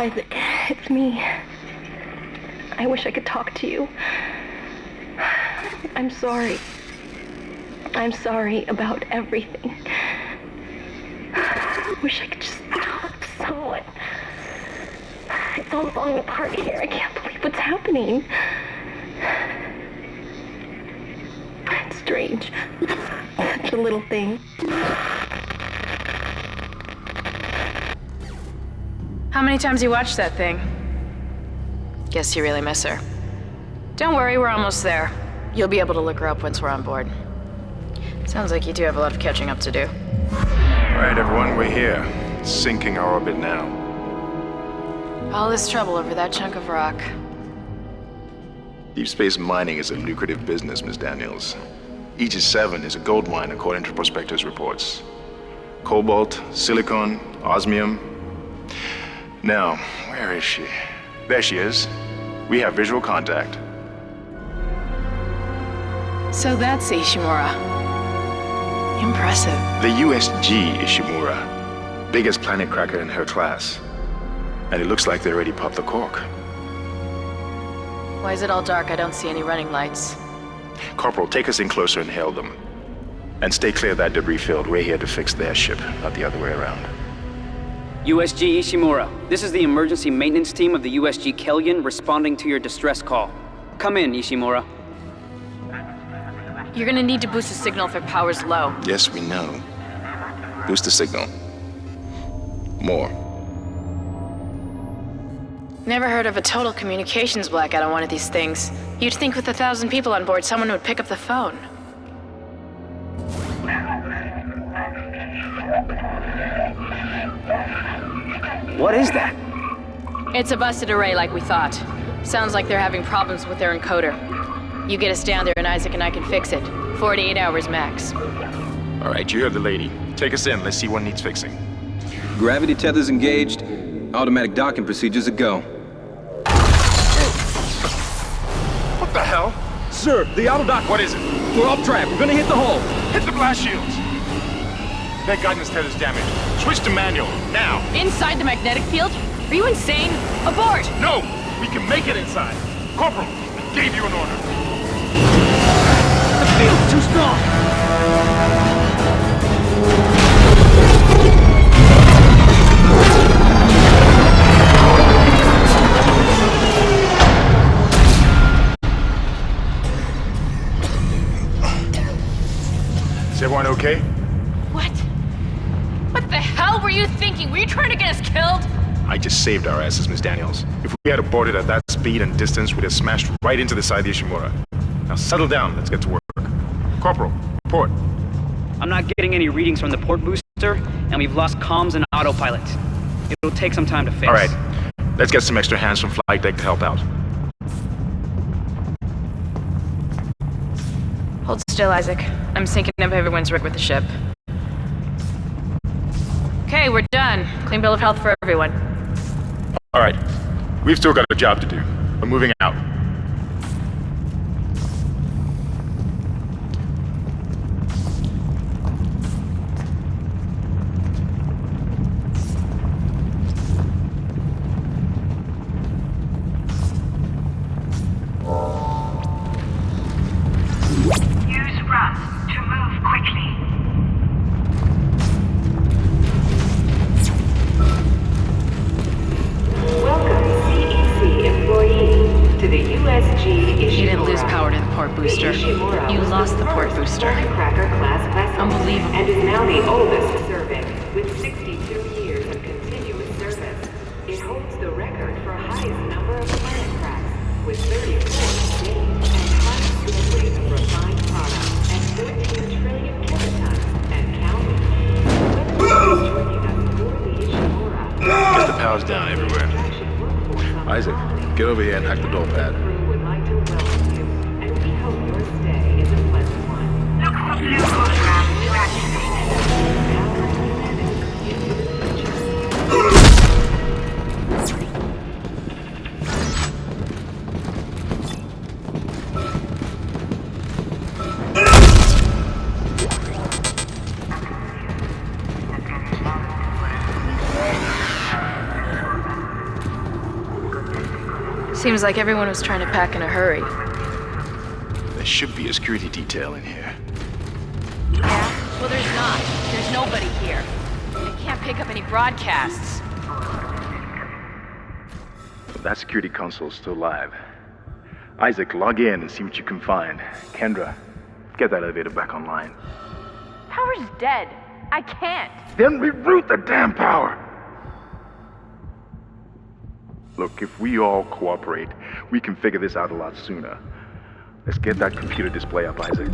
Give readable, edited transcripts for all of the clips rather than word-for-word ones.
Isaac, it's me. I wish I could talk to you. I'm sorry. I'm sorry about everything. I wish I could just talk to someone. It's all falling apart here. I can't believe what's happening. It's strange. Such a little thing. How many times you watched that thing? Guess you really miss her. Don't worry, we're almost there. You'll be able to look her up once we're on board. Sounds like you do have a lot of catching up to do. All right, everyone, we're here. Sinking our orbit now. All this trouble over that chunk of rock. Deep space mining is a lucrative business, Ms. Daniels. Aegis 7 is a gold mine according to prospectors' reports. Cobalt, silicon, osmium. Now, where is she? There she is. We have visual contact. So that's Ishimura. Impressive. The USG Ishimura. Biggest planet cracker in her class. And it looks like they already popped the cork. Why is it all dark? I don't see any running lights. Corporal, take us in closer and hail them. And stay clear of that debris field. We're here to fix their ship, not the other way around. USG Ishimura, this is the emergency maintenance team of the USG Kellion responding to your distress call. Come in, Ishimura. You're gonna need to boost the signal if it power's low. Yes, we know. Boost the signal. More. Never heard of a total communications blackout on one of these things. You'd think with 1,000 people on board, someone would pick up the phone. What is that? It's a busted array like we thought. Sounds like they're having problems with their encoder. You get us down there and Isaac and I can fix it. 48 hours max. All right, you heard the lady. Take us in. Let's see what needs fixing. Gravity tethers engaged. Automatic docking procedures a go. What the hell? Sir, the auto dock. What is it? We're off track. We're gonna hit the hull. Hit the blast shields! That guidance tether's damaged. Switch to manual, now! Inside the magnetic field? Are you insane? Abort! No! We can make it inside! Corporal, I gave you an order. The field's too strong. Is everyone okay? What? What the hell were you thinking? Were you trying to get us killed? I just saved our asses, Miss Daniels. If we had aborted at that speed and distance, we'd have smashed right into the side of the Ishimura. Now settle down, let's get to work. Corporal, report. I'm not getting any readings from the port booster, and we've lost comms and autopilot. It'll take some time to fix. All right, let's get some extra hands from flight deck to help out. Hold still, Isaac. I'm syncing up everyone's rig with the ship. Okay, we're done. Clean bill of health for everyone. All right, we've still got a job to do. We're moving out. Use ramp to move quickly. Welcome, CEC employee, to the USG Ishimura. You didn't lose power to the port booster. You lost the port booster. Cracker class vessel. Unbelievable. And is now the oldest serving, with 62 years of continuous service. It holds the record for highest number of planet cracks, with 34 days and tons to the weight of refined products, and 13 trillion kilotons, and counting. Whether you're joining us for the Ishimura, Guess the power's down everywhere. Isaac, get over here and hack the door pad. would like to welcome you, and we hope your stay is a pleasant one. Look for blue code ramp to activate. Seems like everyone was trying to pack in a hurry. There should be a security detail in here. Yeah? Well, there's not. There's nobody here. They can't pick up any broadcasts. That security console's still live. Isaac, log in and see what you can find. Kendra, get that elevator back online. Power's dead. I can't. Then reroute the damn power! Look, if we all cooperate, we can figure this out a lot sooner. Let's get that computer display up, Isaac.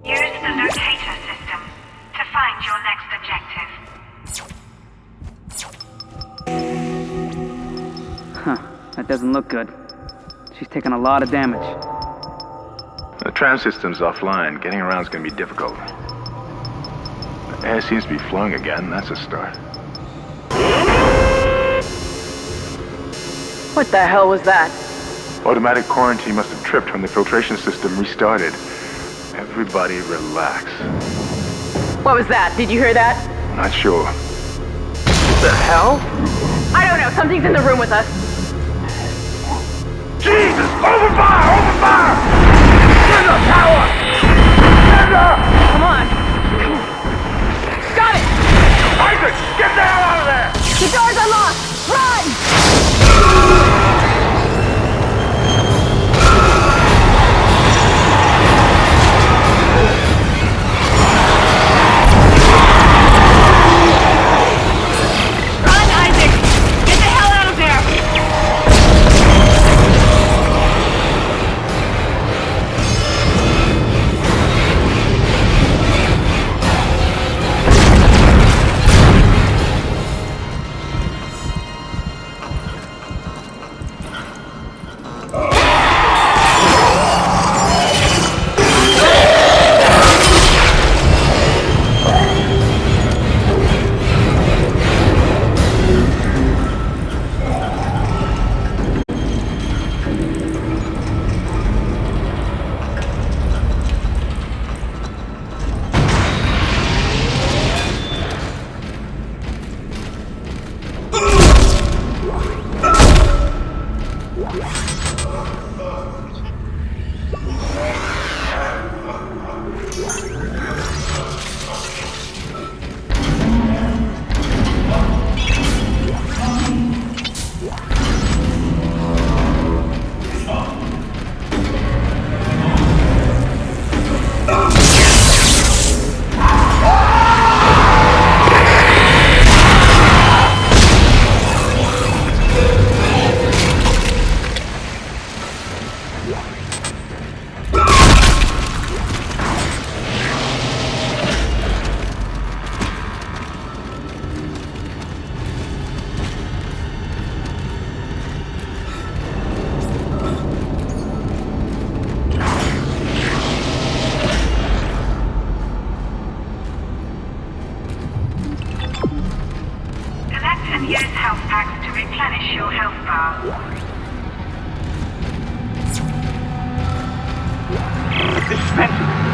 Use the locator system to find your next objective. Huh. That doesn't look good. She's taken a lot of damage. The tram system's offline. Getting around's gonna be difficult. The air seems to be flowing again. That's a start. What the hell was that? Automatic quarantine must have tripped when the filtration system restarted. Everybody relax. What was that? Did you hear that? Not sure. What the hell? I don't know. Something's in the room with us. Jesus! Open fire! Open fire! Get the power! Come on. Got it! Isaac! Get the hell out of there! The door's unlocked! Run!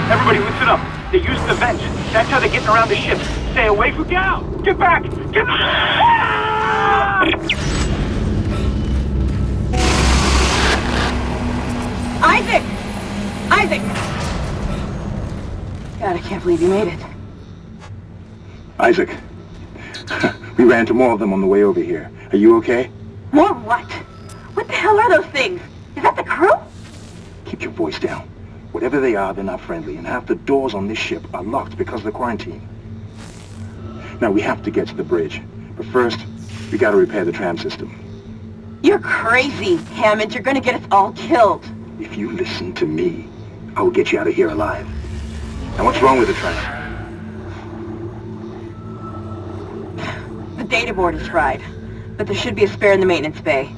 Everybody listen up. They use the vents. That's how they're getting around the ship. Stay away from... Get out! Get back! Get back! Isaac! Isaac! God, I can't believe you made it. Isaac, we ran into more of them on the way over here. Are you okay? More what? What the hell are those things? Is that the crew? Keep your voice down. Whatever they are, they're not friendly, and half the doors on this ship are locked because of the quarantine. Now, we have to get to the bridge, but first, we gotta repair the tram system. You're crazy, Hammond. You're gonna get us all killed. If you listen to me, I will get you out of here alive. Now, what's wrong with the tram? The data board is fried, but there should be a spare in the maintenance bay.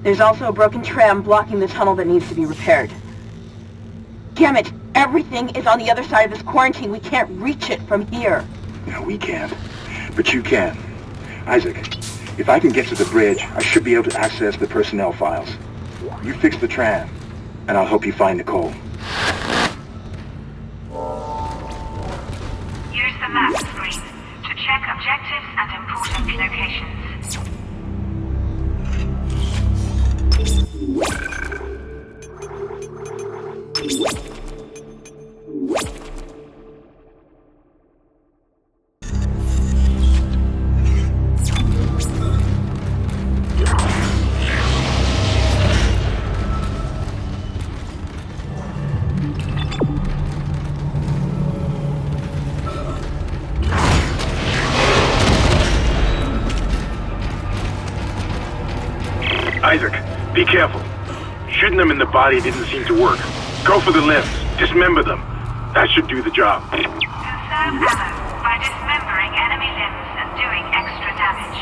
There's also a broken tram blocking the tunnel that needs to be repaired. Damn it! Everything is on the other side of this quarantine. We can't reach it from here. No, we can't. But you can. Isaac, if I can get to the bridge, I should be able to access the personnel files. You fix the tram, and I'll help you find Nicole. Use the map screen to check objectives and important locations. Isaac, be careful. Shooting them in the body didn't seem to work. Go for the limbs. Dismember them. That should do the job. Conserve ammo by dismembering enemy limbs and doing extra damage.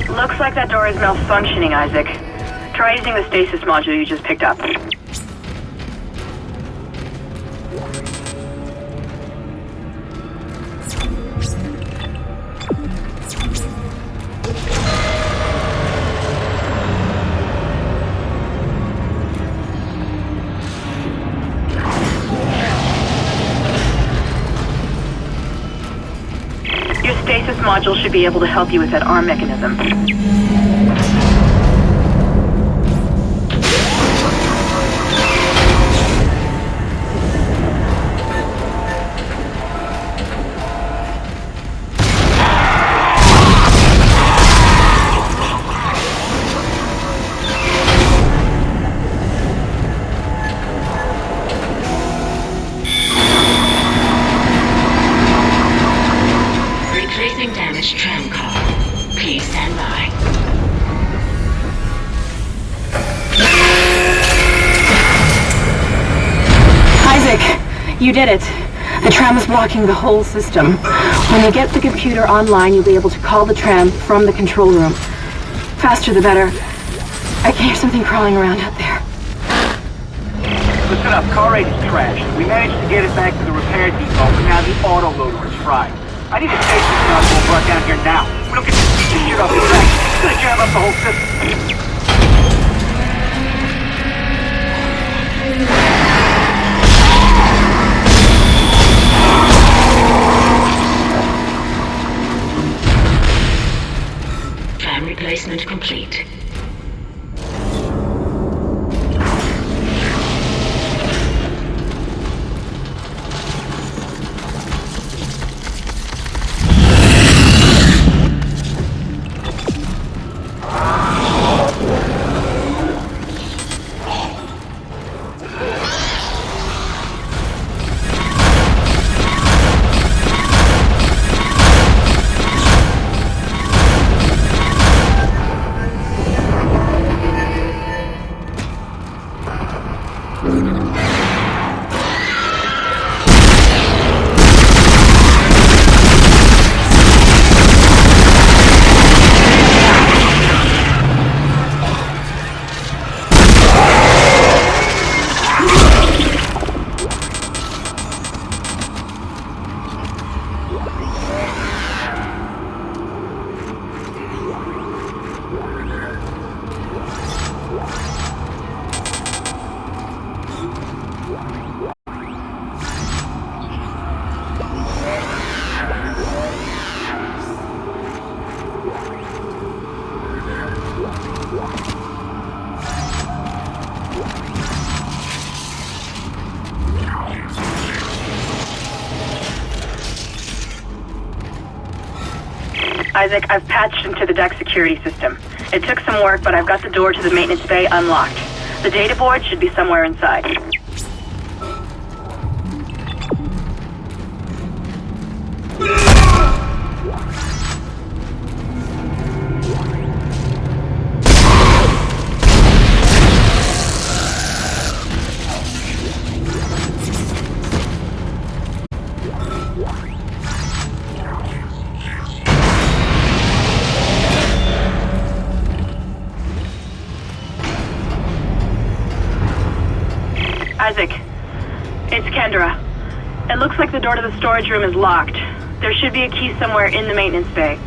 Looks like that door is malfunctioning, Isaac. Try using the stasis module you just picked up. Your stasis module should be able to help you with that arm mechanism. Replacing damaged tram car. Please stand by. Isaac, you did it. The tram is blocking the whole system. When you get the computer online, you'll be able to call the tram from the control room. Faster the better. I can hear something crawling around out there. Listen up, car 8 is trashed. We managed to get it back to the repair depot, but now the autoloader is fried. I need a station module brought down here now. We don't get to keep this shit off the track. It's gonna jam up the whole system. Tram replacement complete. Isaac, I've patched into the deck security system. It took some work, but I've got the door to the maintenance bay unlocked. The data board should be somewhere inside. Isaac, it's Kendra. It looks like the door to the storage room is locked. There should be a key somewhere in the maintenance bay.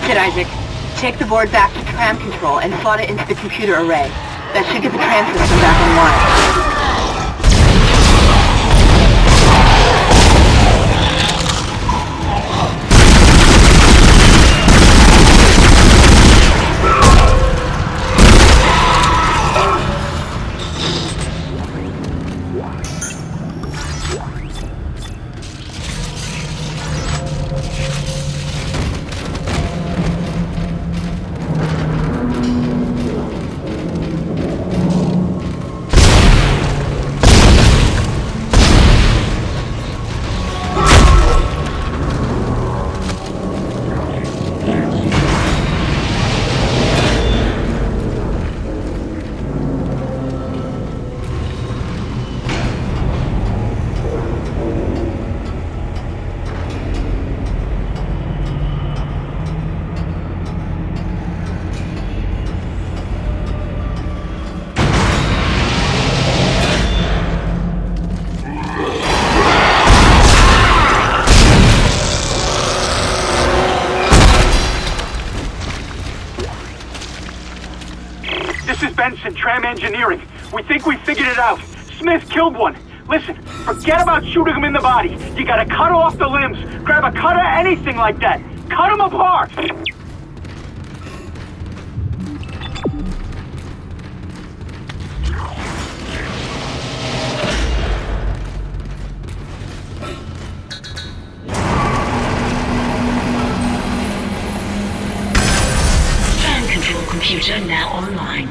That's it, Isaac. Take the board back to tram control and slot it into the computer array. That should get the tram system back online. This is Benson, Tram Engineering. We think we figured it out. Smith killed one. Listen, forget about shooting him in the body. You gotta cut off the limbs. Grab a cutter, anything like that. Cut him apart! Tram control computer now online.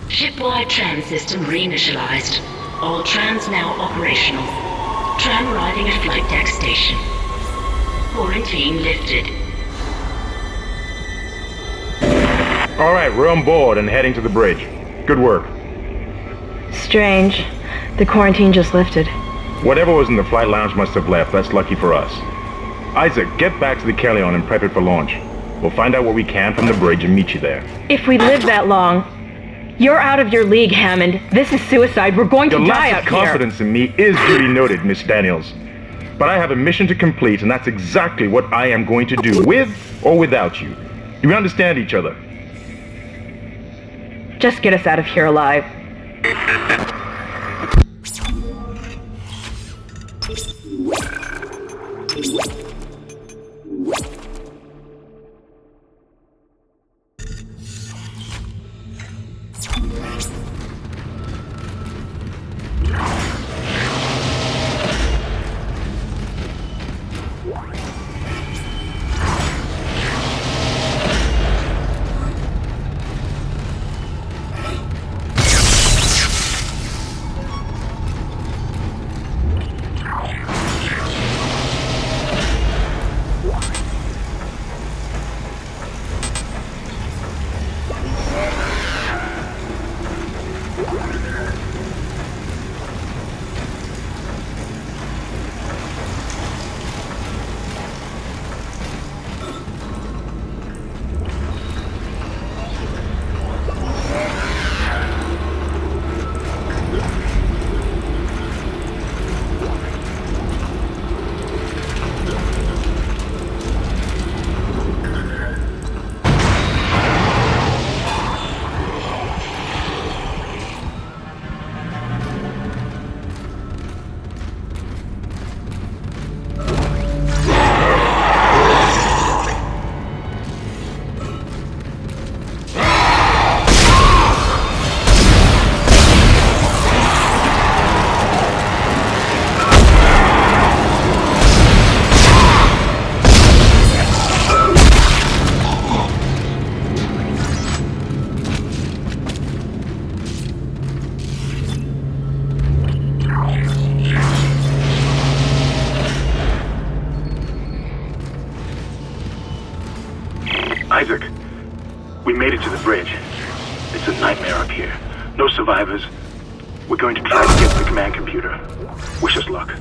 Shipwide tram system reinitialized. All trams now operational. Tram arriving at flight deck station. Quarantine lifted. All right, we're on board and heading to the bridge. Good work. Strange. The quarantine just lifted. Whatever was in the flight lounge must have left. That's lucky for us. Isaac, get back to the Kellion and prep it for launch. We'll find out what we can from the bridge and meet you there. If we live that long, you're out of your league, Hammond. This is suicide. We're going to die out here. Your lack of confidence in me is duly noted, Miss Daniels. But I have a mission to complete, and that's exactly what I am going to do, with or without you. Do we understand each other? Just get us out of here alive. Isaac, we made it to the bridge. It's a nightmare up here. No survivors. We're going to try to get to the command computer. Wish us luck.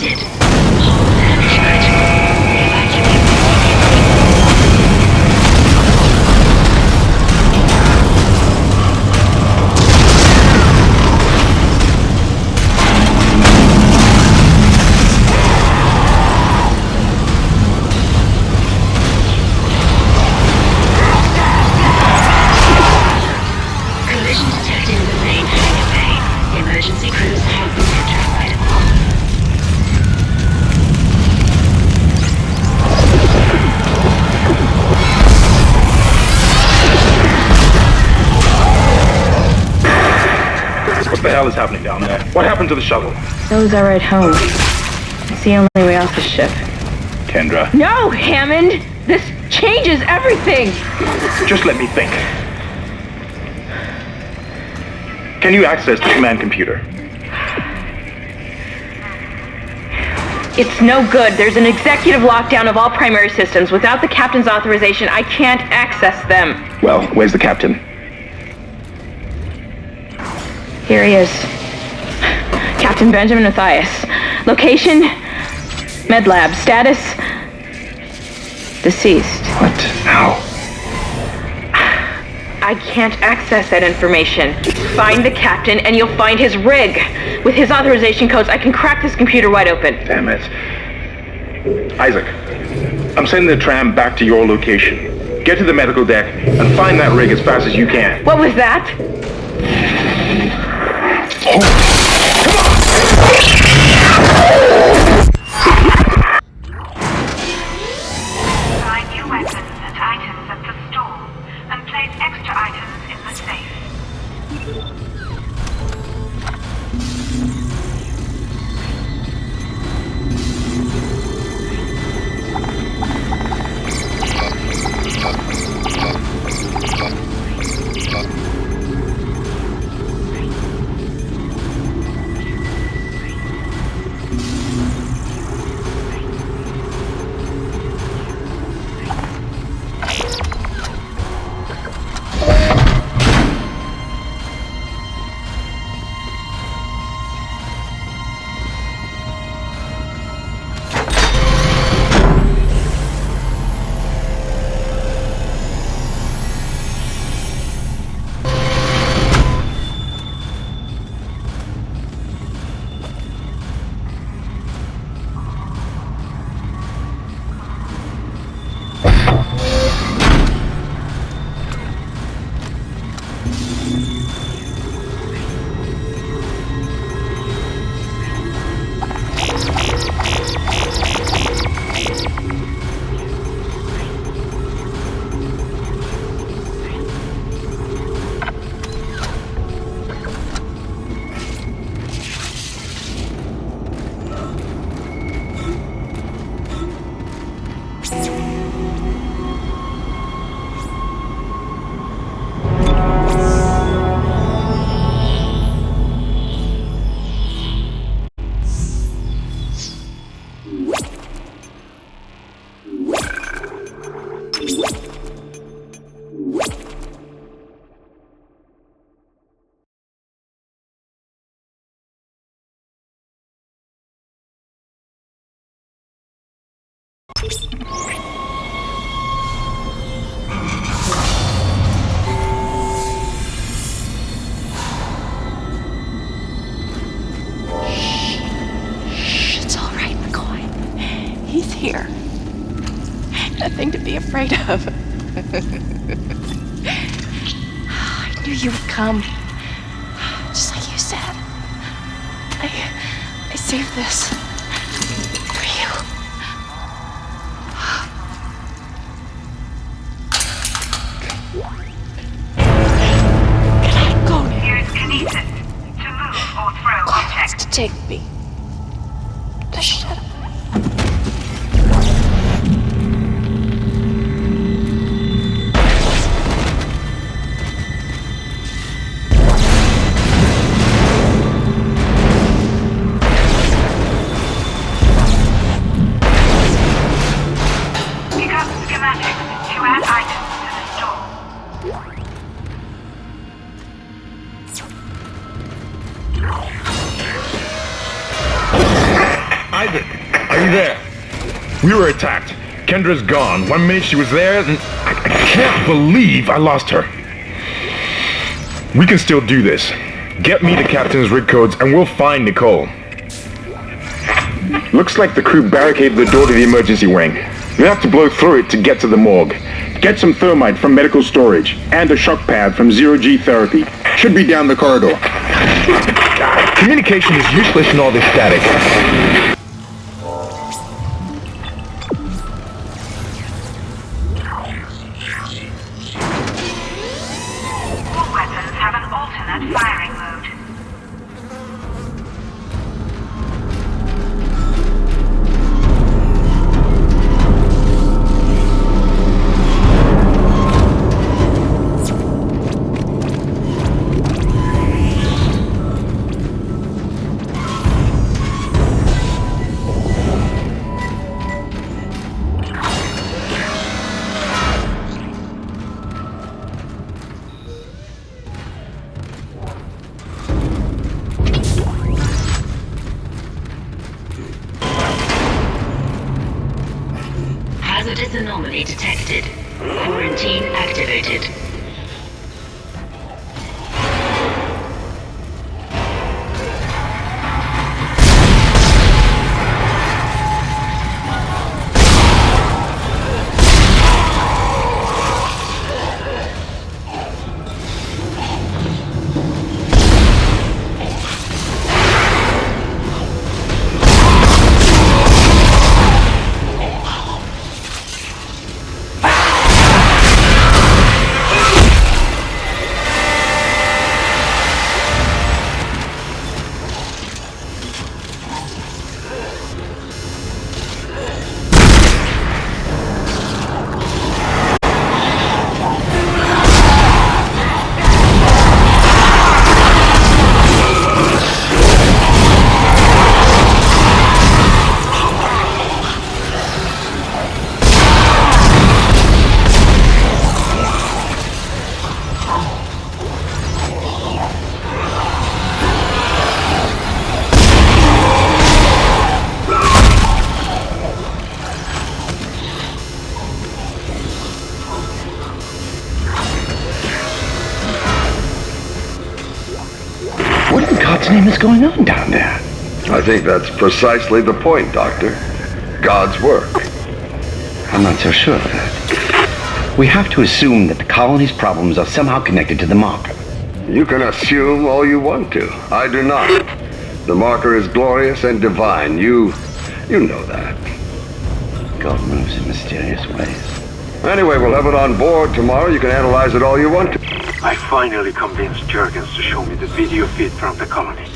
detected. Hull damage critical. Evacuate. Collision detected in the main hangar bay. Emergency crews have been notified. What the hell is happening down there? What happened to the shuttle? Those are at home. It's the only way off the ship. Kendra, No, Hammond! This changes everything! just let me think. Can you access the command computer? It's no good. There's an executive lockdown of all primary systems. Without the captain's authorization, I can't access them. Well, where's the captain? Here he is. Captain Benjamin Mathias. Location? Med lab. Status? Deceased. What? How? I can't access that information. Find the captain and you'll find his rig. With his authorization codes, I can crack this computer wide open. Damn it. Isaac, I'm sending the tram back to your location. Get to the medical deck and find that rig as fast as you can. What was that? Find new weapons and items at the store, and place extra items in the safe. It's all right, McCoy. He's here. Nothing to be afraid of. I knew you would come. Just like you said. I saved this for you. Can I go now? Use kinesis to move or throw objects. To take me. Just shut up. Pick up schematics to add items to the store. Isaac, are you there? We were attacked. Kendra's gone. 1 minute she was there, and I can't believe I lost her. We can still do this. Get me the captain's rig codes, and we'll find Nicole. Looks like the crew barricaded the door to the emergency wing. We have to blow through it to get to the morgue. Get some thermite from medical storage, and a shock pad from zero-G therapy. Should be down the corridor. Communication is useless in all this static. All weapons have an alternate firing mode. Hazardous anomaly detected. Quarantine activated. What in God's name is going on down there? I think that's precisely the point, Doctor. God's work. I'm not so sure of that. We have to assume that the colony's problems are somehow connected to the marker. You can assume all you want to. I do not. The marker is glorious and divine. You know that. God moves in mysterious ways. Anyway, we'll have it on board tomorrow. You can analyze it all you want to. I finally convinced Jurgens to show me the video feed from the colony.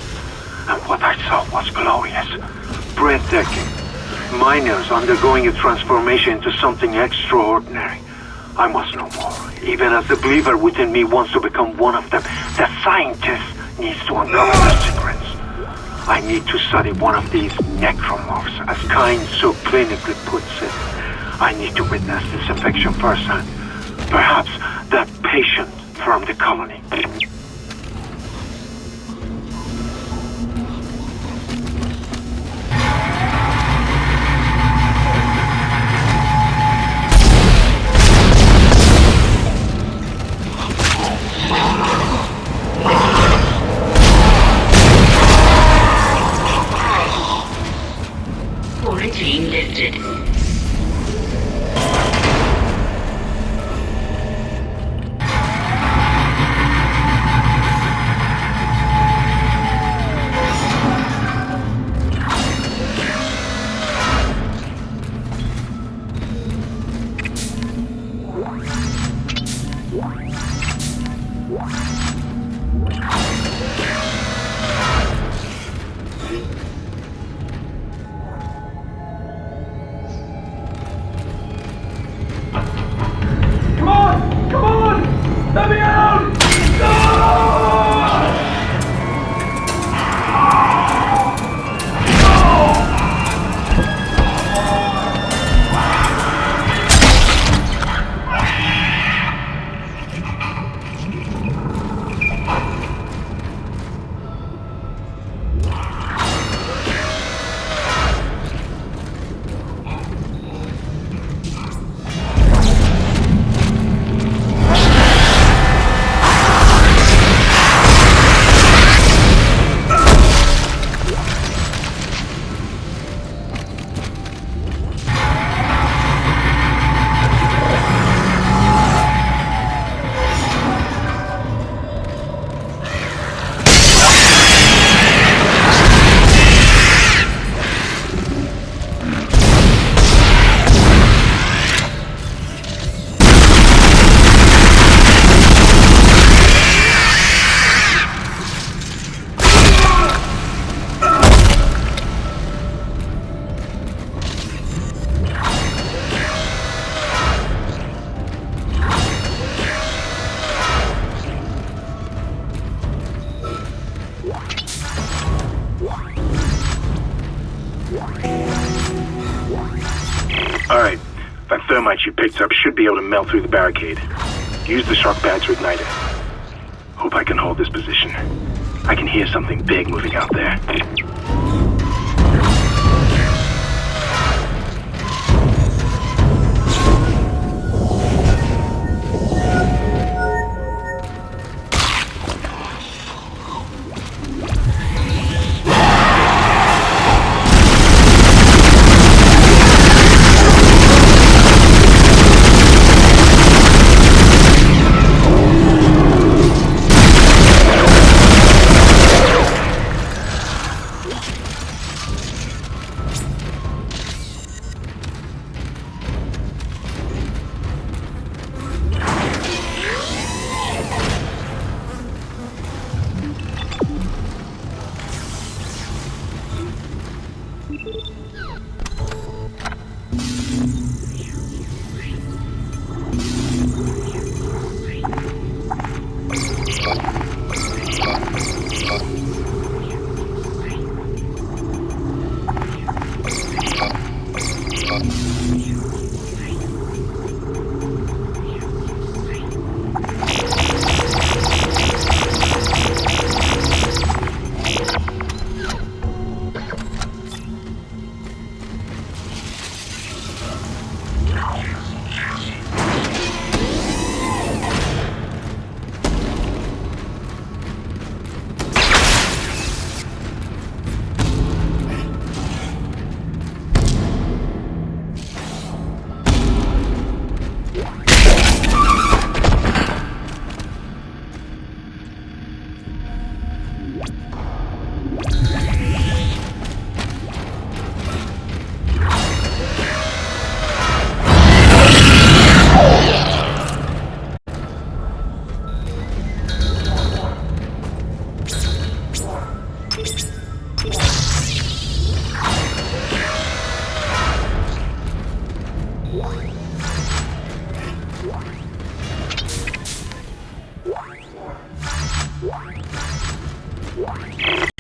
And what I saw was glorious. Breathtaking. Miners undergoing a transformation into something extraordinary. I must know more. Even as the believer within me wants to become one of them, the scientist needs to uncover their secrets. I need to study one of these necromorphs, as Kind so clinically puts it. I need to witness this infection firsthand. Perhaps that patient from the colony. Quarantine lifted. Alright. That thermite you picked up should be able to melt through the barricade. Use the shock pad to ignite it. Hope I can hold this position. I can hear something big moving out there.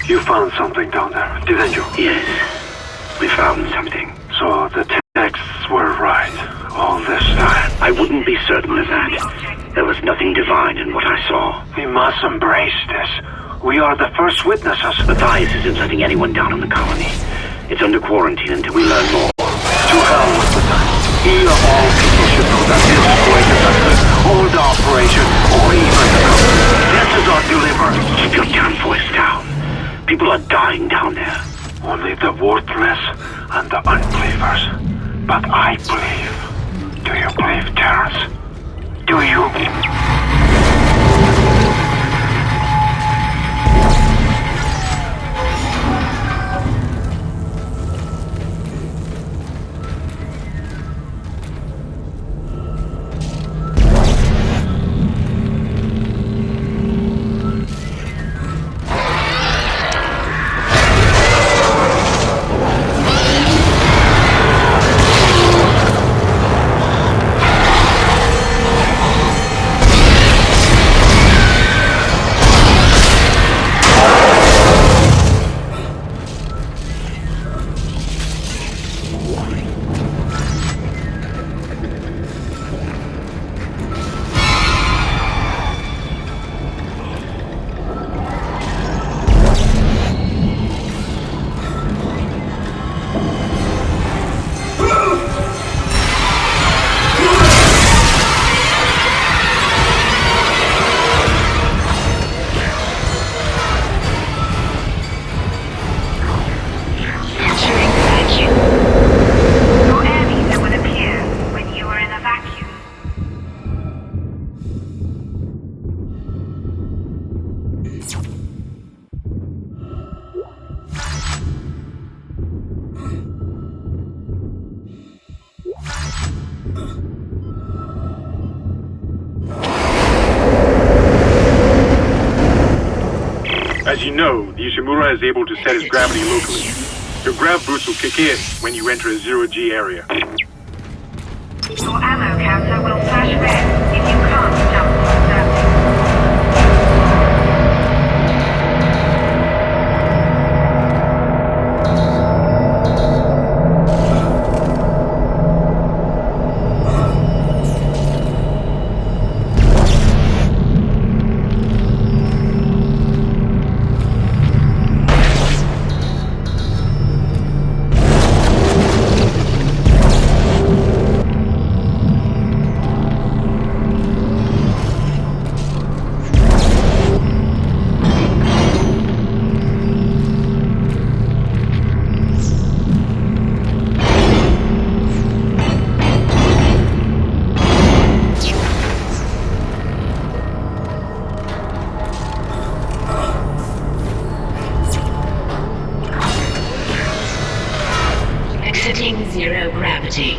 You found something down there, didn't you? Yes, we found something. So the texts were right all this time. I wouldn't be certain of that. There was nothing divine in what I saw. We must embrace this. We are the first witnesses. Matthias isn't letting anyone down in the colony. It's under quarantine until we learn more. To hell with the time. He of all people should know that this place is a good old operation, or even the company. This is our deliverance. Keep your damn voice down. People are dying down there. Only the worthless and the unbelievers. But I believe. Do you believe, Terrence? Do you? As you know, the Ishimura is able to set his gravity locally. Your grav boost will kick in when you enter a zero-G area. Your ammo counter will flash red if you can't jump on that. zero gravity.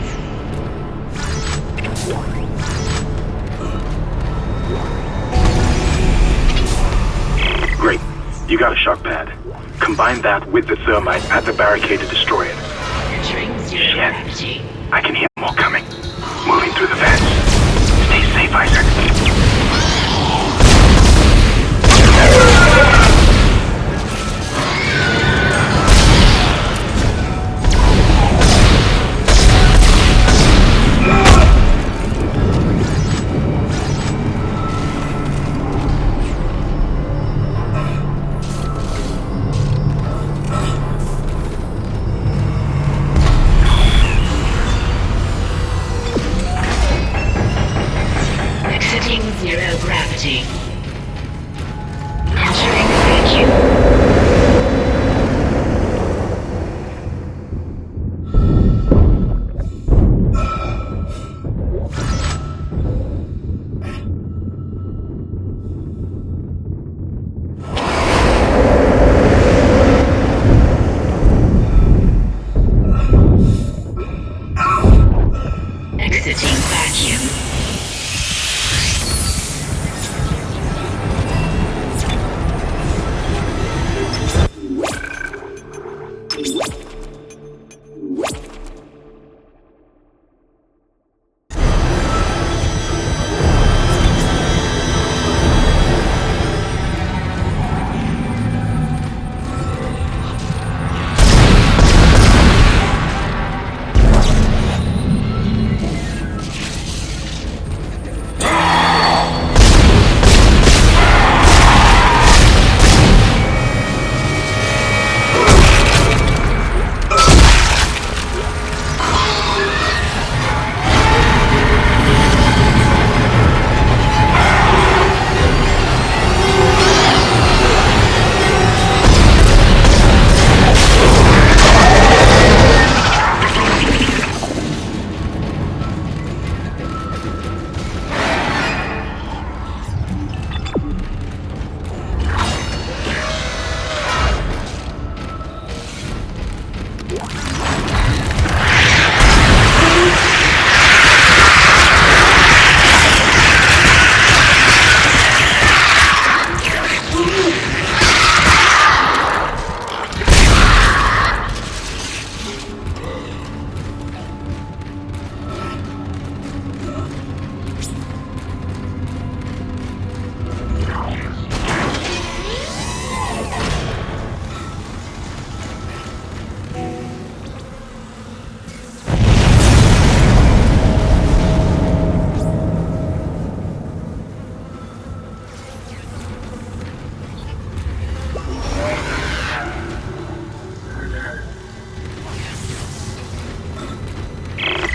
Great. You got a shock pad. Combine that with the thermite at the barricade to destroy it. Entering zero gravity. I can hear more coming. Moving through the vents. Stay safe, Isaac. Exiting zero gravity. Entering vacuum. Exiting vacuum.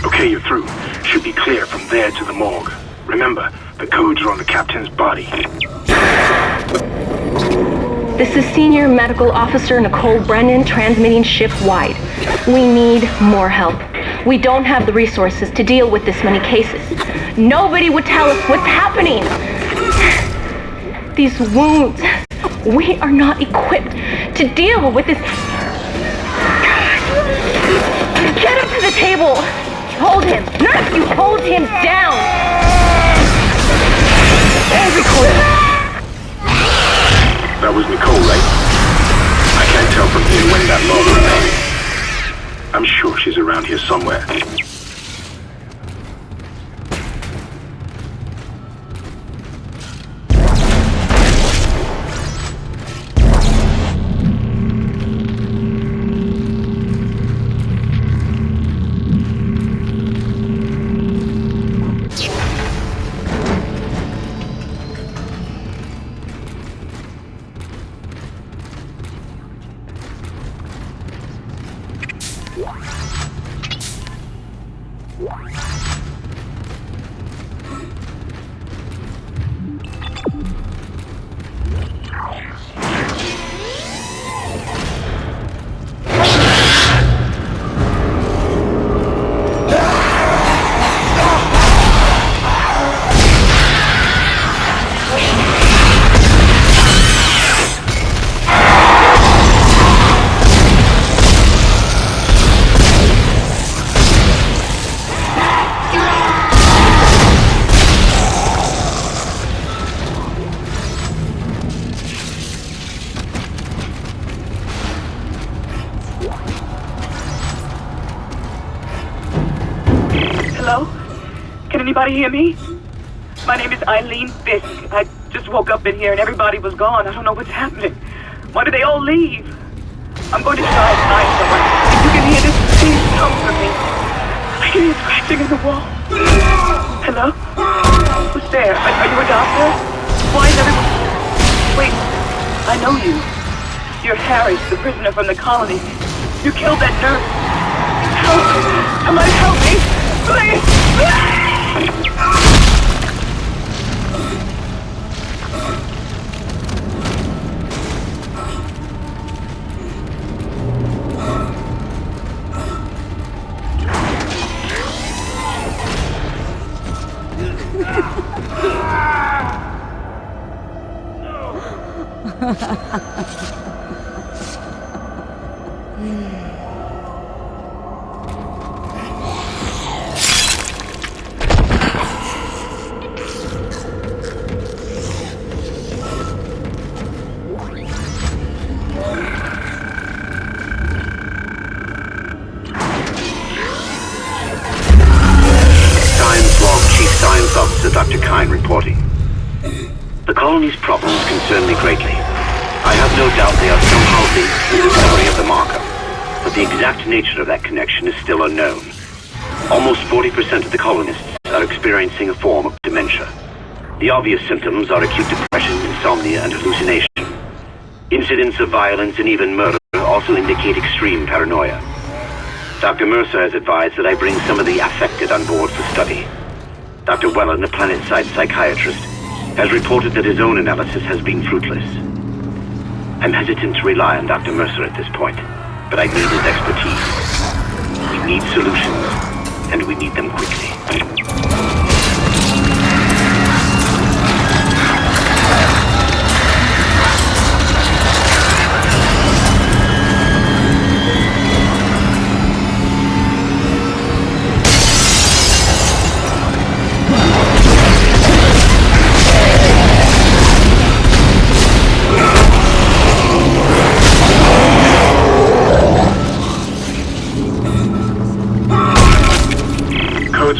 Okay, you're through. Should be clear from there to the morgue. Remember, the codes are on the captain's body. This is Senior Medical Officer Nicole Brennan transmitting ship-wide. We need more help. We don't have the resources to deal with this many cases. Nobody would tell us what's happening. These wounds, we are not equipped to deal with this. Get him to the table. Hold him. Nurse, you hold him down. Every clip. That was Nicole, right? I can't tell from here when that log remained. I'm sure she's around here somewhere. anybody hear me? My name is Eileen Fisk. I just woke up in here and everybody was gone. I don't know what's happening. Why did they all leave? I'm going to try and find someone. If you can hear this, please come for me. I can hear scratching in the wall. Hello? Who's there? Are you a doctor? Why is everyone... Wait, I know you. You're Harris, the prisoner from the colony. You killed that nurse. Help! Somebody help me! Please! Dr. Kine reporting. The colony's problems concern me greatly. I have no doubt they are somehow linked to the discovery of the marker, but the exact nature of that connection is still unknown. Almost 40% of the colonists are experiencing a form of dementia. The obvious symptoms are acute depression, insomnia, and hallucination. Incidents of violence and even murder also indicate extreme paranoia. Dr. Mercer has advised that I bring some of the affected on board for study. Dr. Wellen, the planet-side psychiatrist, has reported that his own analysis has been fruitless. I'm hesitant to rely on Dr. Mercer at this point, but I need his expertise. We need solutions, and we need them quickly.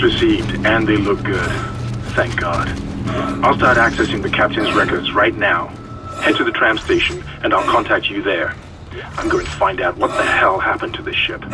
Received, and they look good. Thank God. I'll start accessing the captain's records right now. Head to the tram station, and I'll contact you there. I'm going to find out what the hell happened to this ship.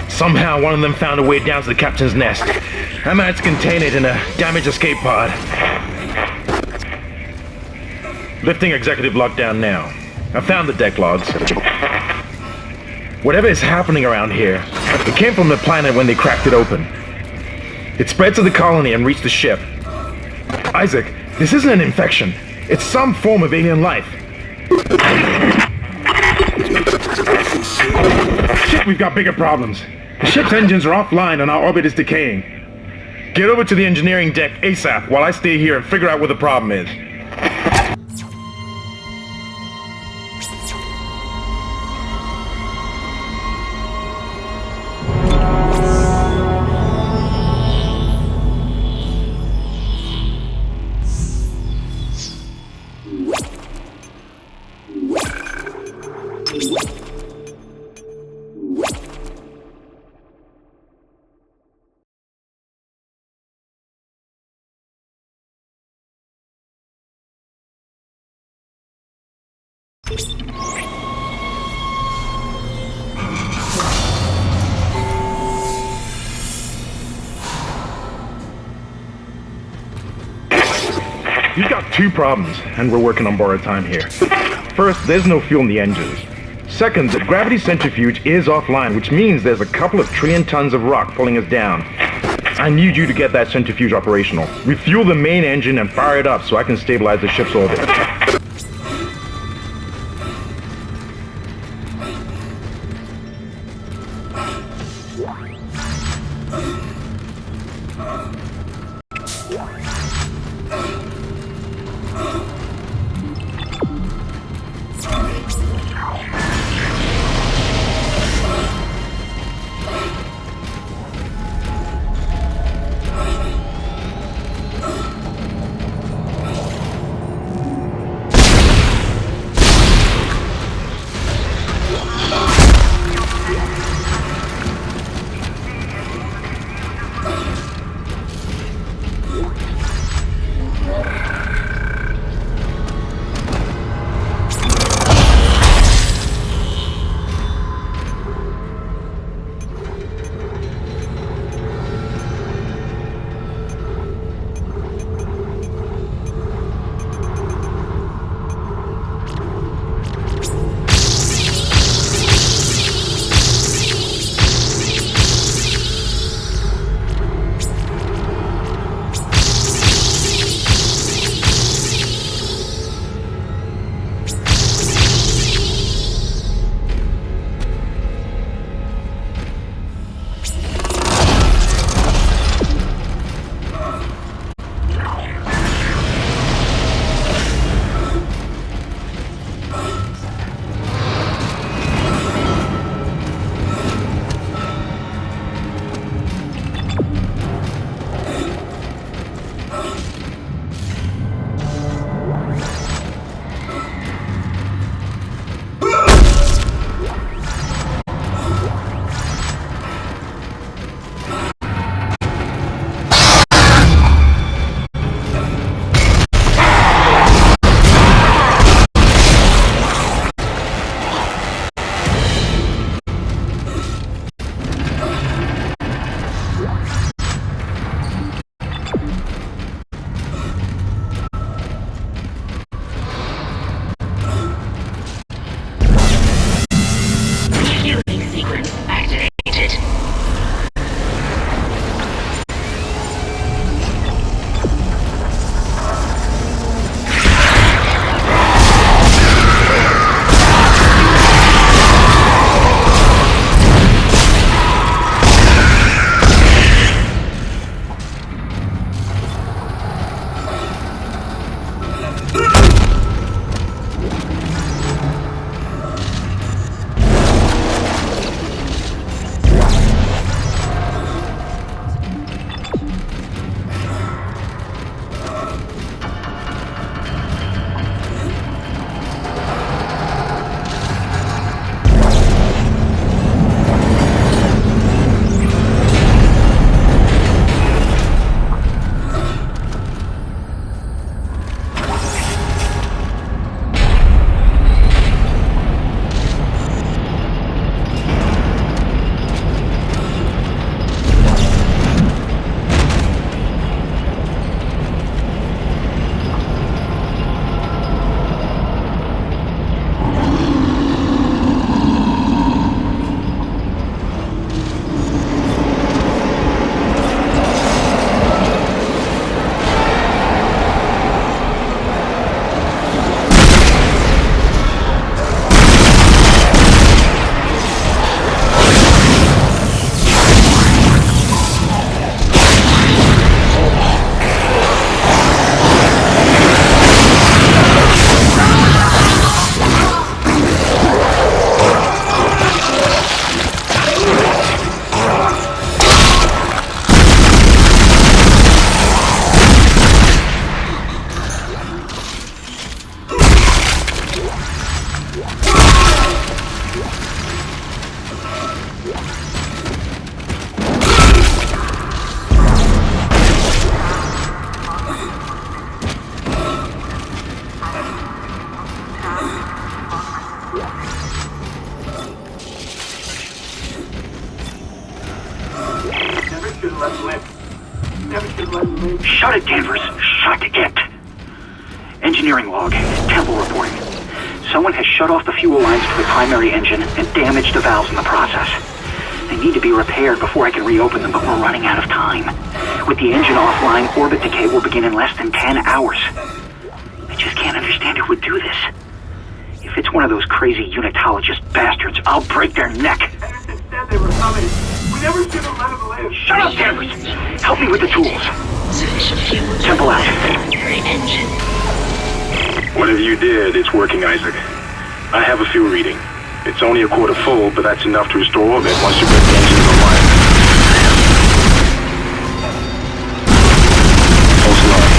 Somehow one of them found a way down to the captain's nest. I managed to contain it in a damaged escape pod. Lifting executive lockdown now. I found the deck logs. Whatever is happening around here, it came from the planet when they cracked it open. It spread to the colony and reached the ship. Isaac, this isn't an infection. It's some form of alien life. Shit, we've got bigger problems. The ship's engines are offline and our orbit is decaying. Get over to the engineering deck ASAP while I stay here and figure out what the problem is. You've got two problems, and we're working on borrowed time here. First, there's no fuel in the engines. Second, the gravity centrifuge is offline, which means there's a couple of trillion tons of rock pulling us down. I need you to get that centrifuge operational. Refuel the main engine and fire it up so I can stabilize the ship's orbit. Shut it, Danvers. Shut it. Engineering log. Temple reporting. Someone has shut off the fuel lines to the primary engine and damaged the valves in the process. They need to be repaired before I can reopen them, but we're running out of time. With the engine offline, orbit decay will begin in less than 10 hours. I just can't understand who would do this. If it's one of those crazy unitologist bastards, I'll break their neck. Anderson said they were coming. We never should have let them live. Shut up, Danvers! Help me with the tools. Sufficient fuel. Temple out. Primary engine. Whatever you did, it's working, Isaac. I have a fuel reading. It's only a quarter full, but that's enough to restore orbit once you get the engines online. False alarm.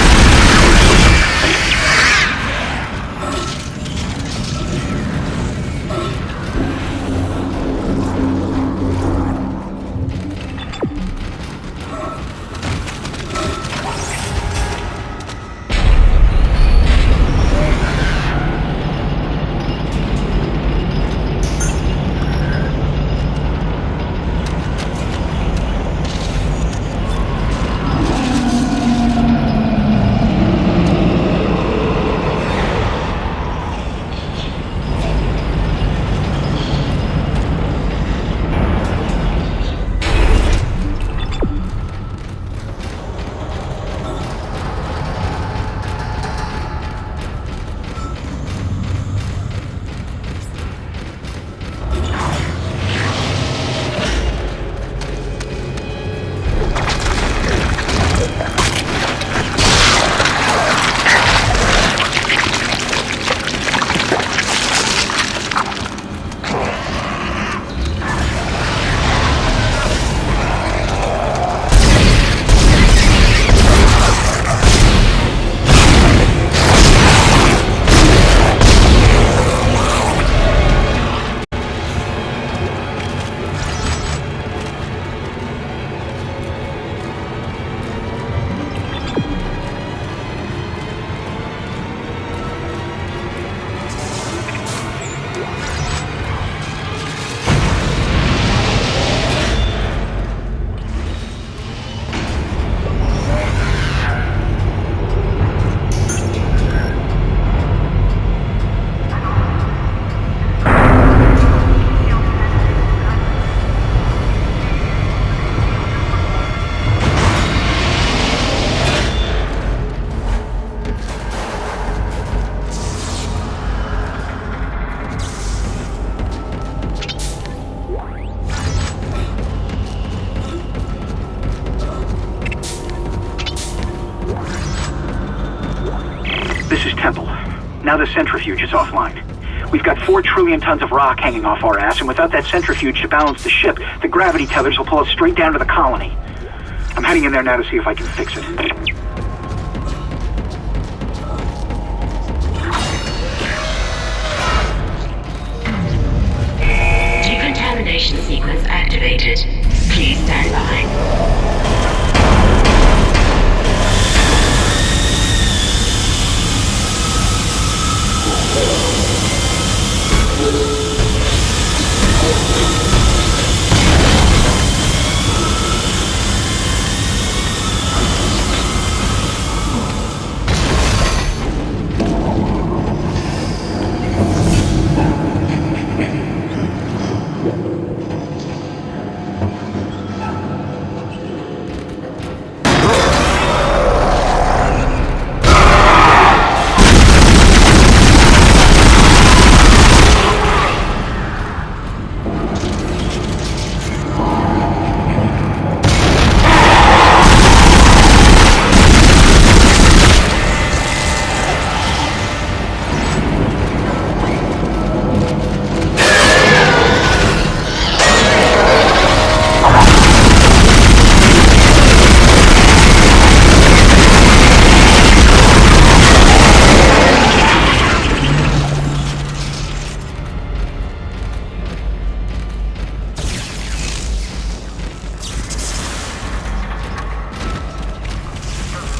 Now the centrifuge is offline. We've got 4 trillion tons of rock hanging off our ass, and without that centrifuge to balance the ship, the gravity tethers will pull us straight down to the colony. I'm heading in there now to see if I can fix it. Decontamination sequence activated. Please stand by.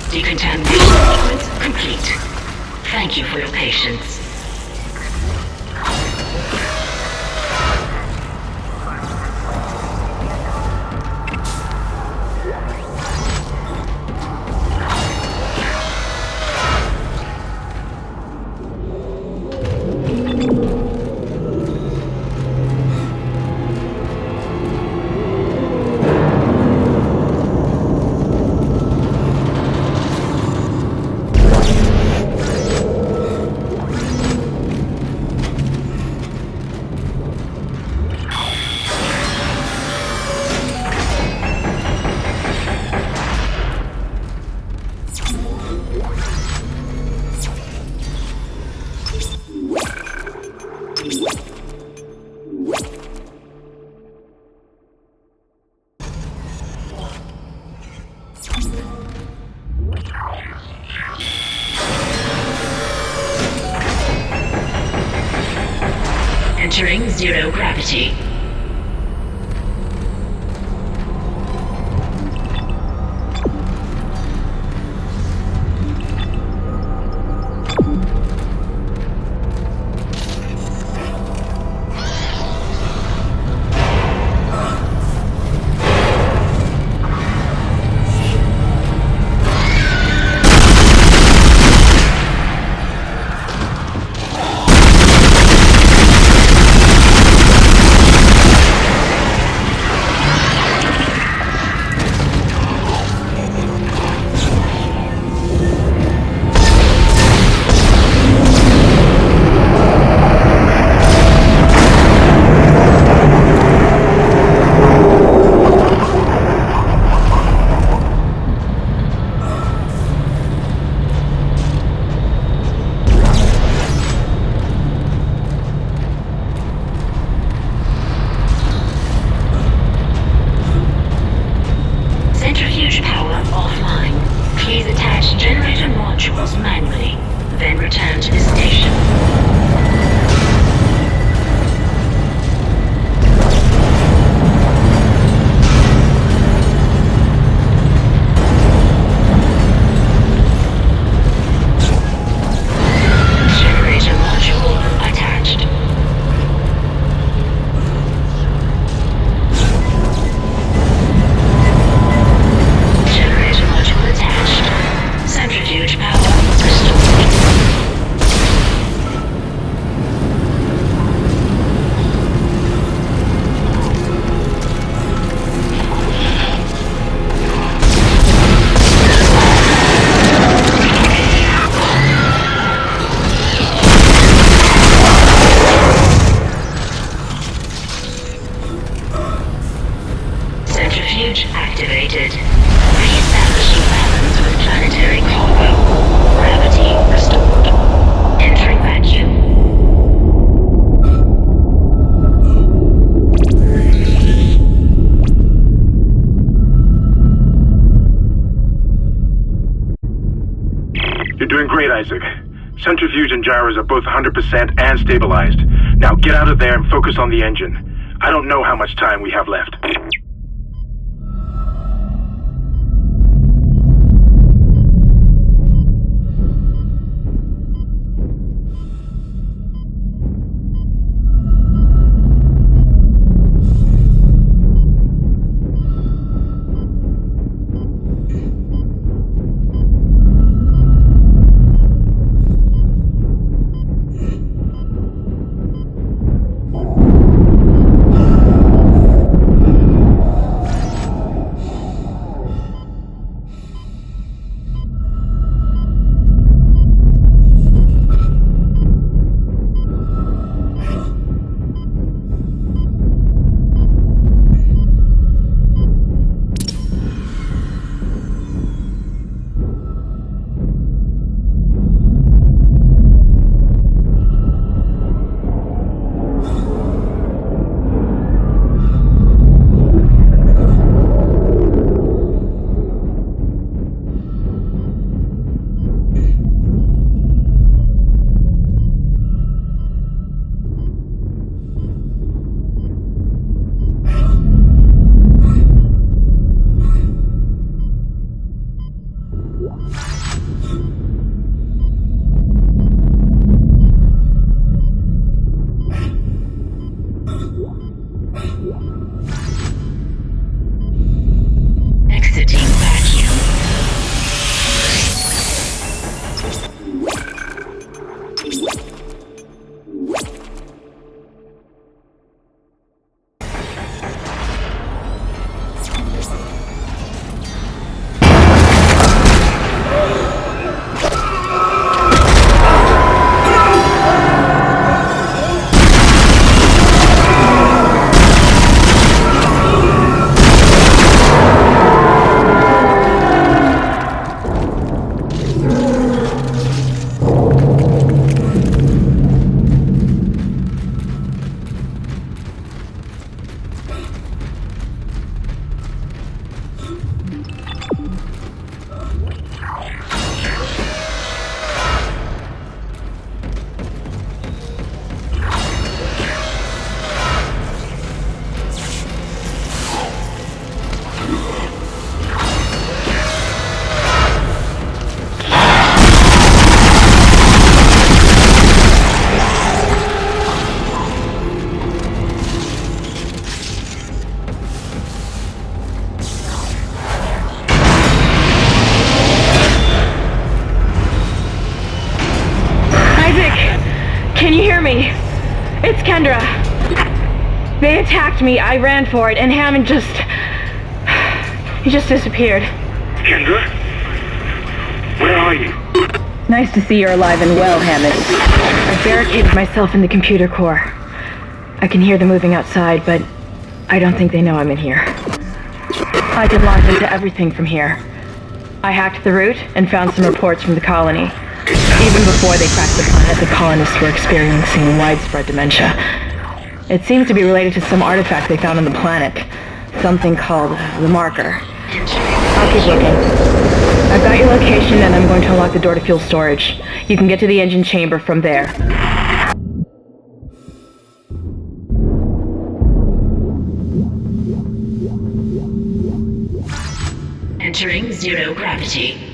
Decontamination sequence complete. Thank you for your patience. Entering zero gravity. Centrifuge power offline. Please attach generator modules manually, then return to the station. Generator module attached. Generator module attached. Centrifuge power restored. Centrifuge activated. Re-establishing balance with planetary cargo. Gravity restored. Entering vacuum. You're doing great, Isaac. Centrifuge and gyros are both 100% and stabilized. Now get out of there and focus on the engine. I don't know how much time we have left. me! It's Kendra. They attacked me, I ran for it, and Hammond just... he just disappeared. Kendra? Where are you? Nice to see you're alive and well, Hammond. I barricaded myself in the computer core. I can hear them moving outside, but I don't think they know I'm in here. I can launch into everything from here. I hacked the route and found some reports from the colony. Even before they cracked the planet, the colonists were experiencing widespread dementia. It seems to be related to some artifact they found on the planet. Something called the marker. I'll keep looking. I've got your location and I'm going to unlock the door to fuel storage. You can get to the engine chamber from there. Entering zero gravity.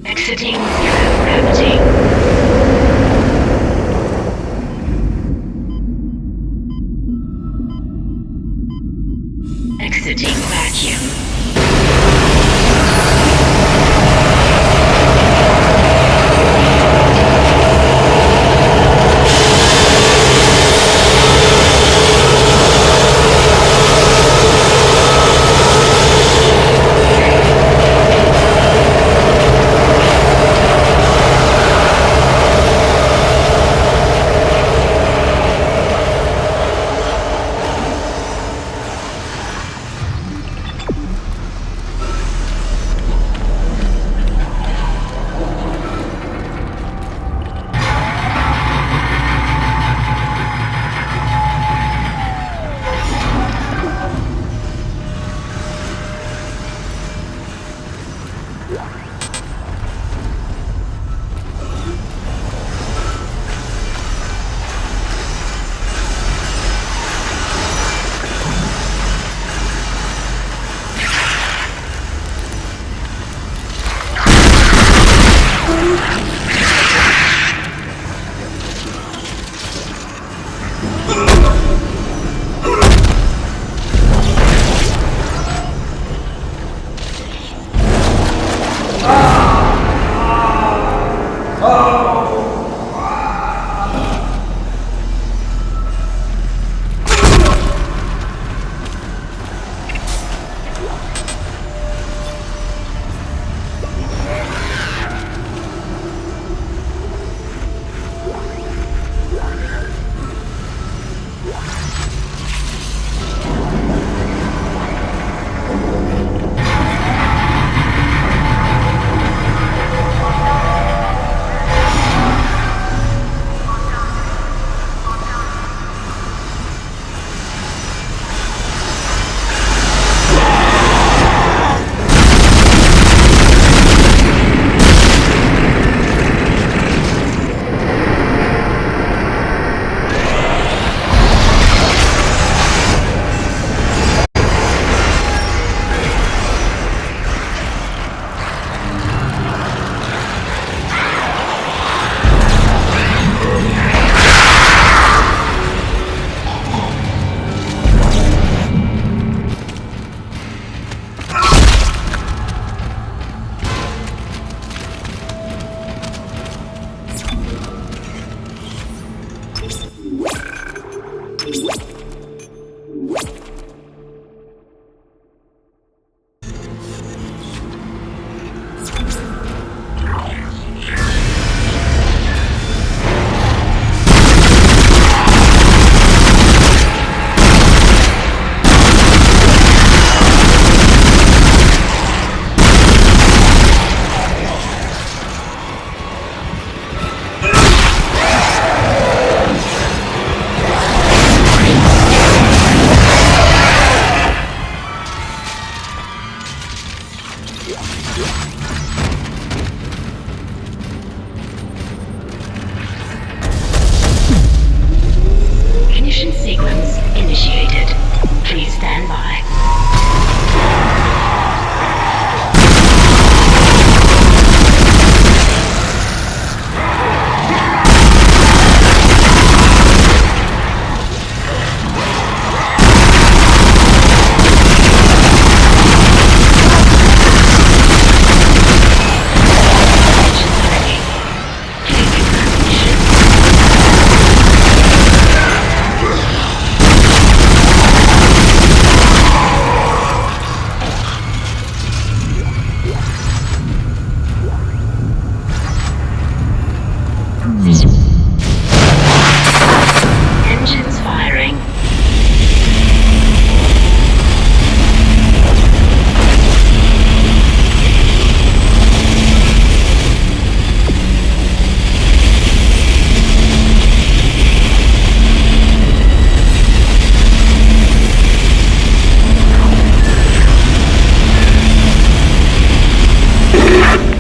Exiting zero gravity. Exiting vacuum.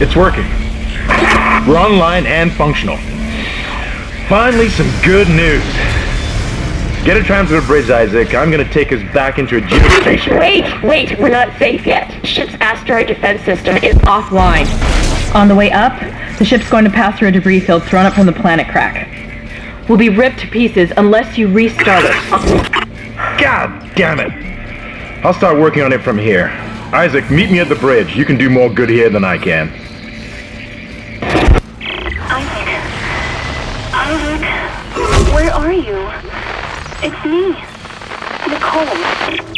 It's working. We're online and functional. Finally, some good news. Get a tram to the bridge, Isaac. I'm gonna take us back into a geostation. Wait, we're not safe yet. Ship's asteroid defense system is offline. On the way up, the ship's going to pass through a debris field thrown up from the planet crack. We'll be ripped to pieces unless you restart it. God damn it! I'll start working on it from here. Isaac, meet me at the bridge. You can do more good here than I can. Isaac, where are you? It's me, Nicole.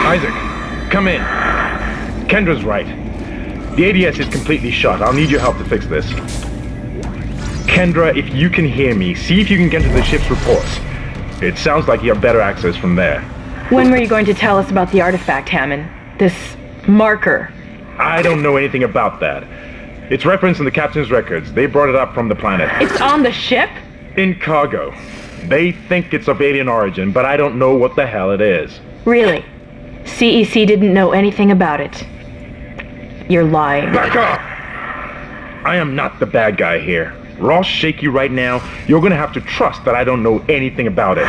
Isaac, come in. Kendra's right. The ADS is completely shut. I'll need your help to fix this. Kendra, if you can hear me, see if you can get to the ship's reports. It sounds like you have better access from there. When were you going to tell us about the artifact, Hammond? This marker? I don't know anything about that. It's referenced in the captain's records. They brought it up from the planet. It's on the ship? In cargo. They think it's of alien origin, but I don't know what the hell it is. Really? CEC didn't know anything about it. You're lying. Back off! I am not the bad guy here. We're all shaky right now. You're gonna have to trust that I don't know anything about it.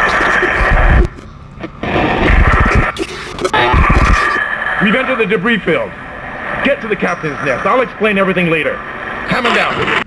We've entered the debris field. Get to the captain's nest. I'll explain everything later. Hammond out.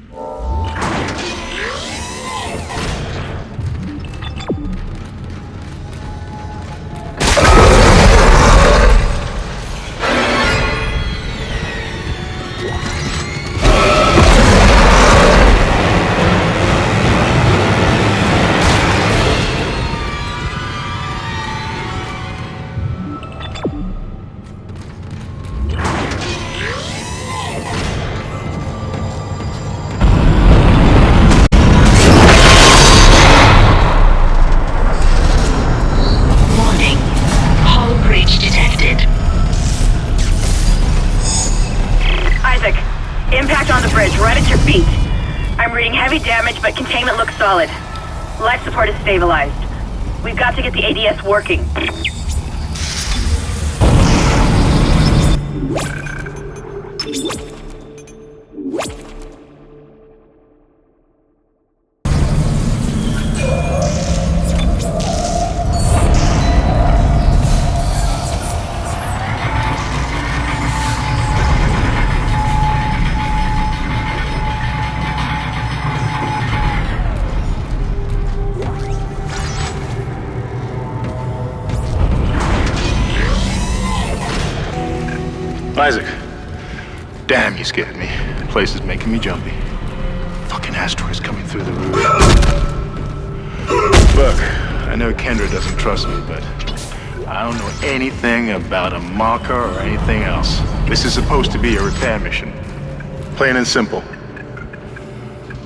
But containment looks solid. Life support is stabilized. We've got to get the ADS working. Isaac. Damn, you scared me. place is making me jumpy. Fucking asteroids coming through the roof. Look, I know Kendra doesn't trust me, but I don't know anything about a marker or anything else. This is supposed to be a repair mission. Plain and simple.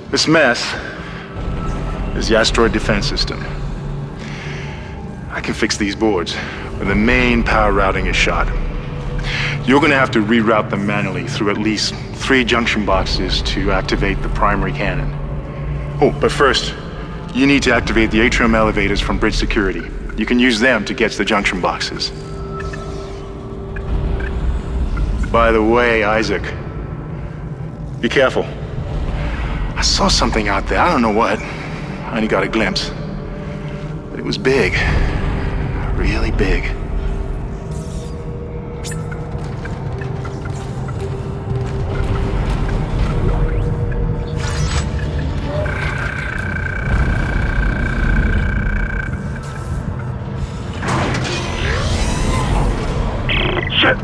This mess is the asteroid defense system. I can fix these boards when the main power routing is shot. You're gonna have to reroute them manually through at least 3 junction boxes to activate the primary cannon. Oh, but first, you need to activate the atrium elevators from bridge security. You can use them to get to the junction boxes. By the way, Isaac, be careful. I saw something out there, I don't know what. I only got a glimpse. But it was big. Really big. Shit!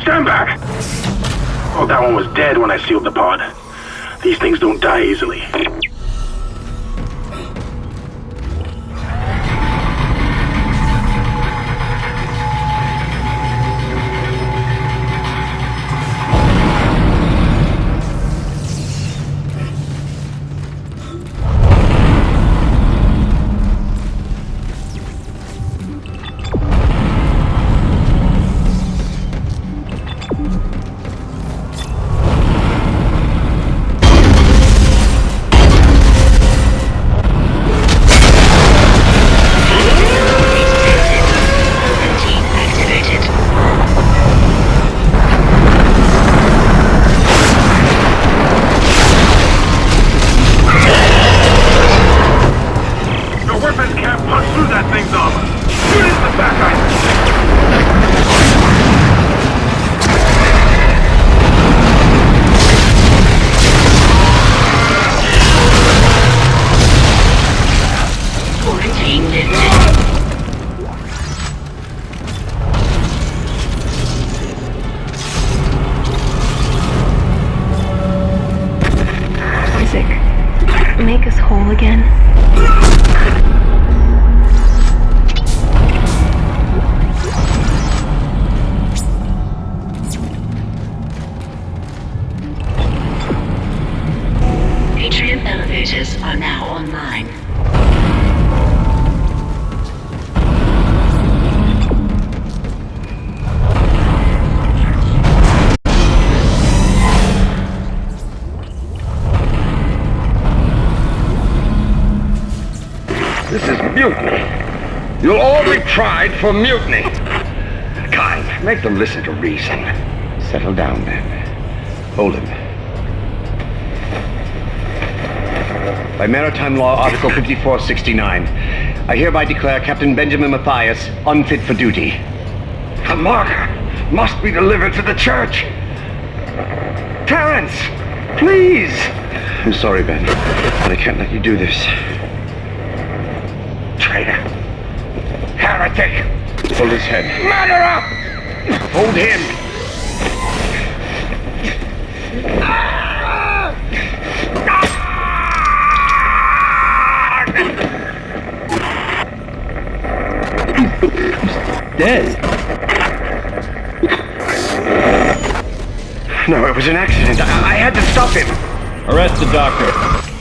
Stand back! Oh, that one was dead when I sealed the pod. These things don't die easily. Make us whole again. Atrium elevators are now online. This is mutiny. You'll all be tried for mutiny. Kind, make them listen to reason. Settle down, then. Hold him. By Maritime Law, Article 5469, I hereby declare Captain Benjamin Mathias unfit for duty. The marker must be delivered to the church. Terrence, please. I'm sorry, Ben, but I can't let you do this. Traitor. Heretic. Hold his head. Murderer! Hold him! Dead. No, it was an accident. I had to stop him. Arrest the doctor.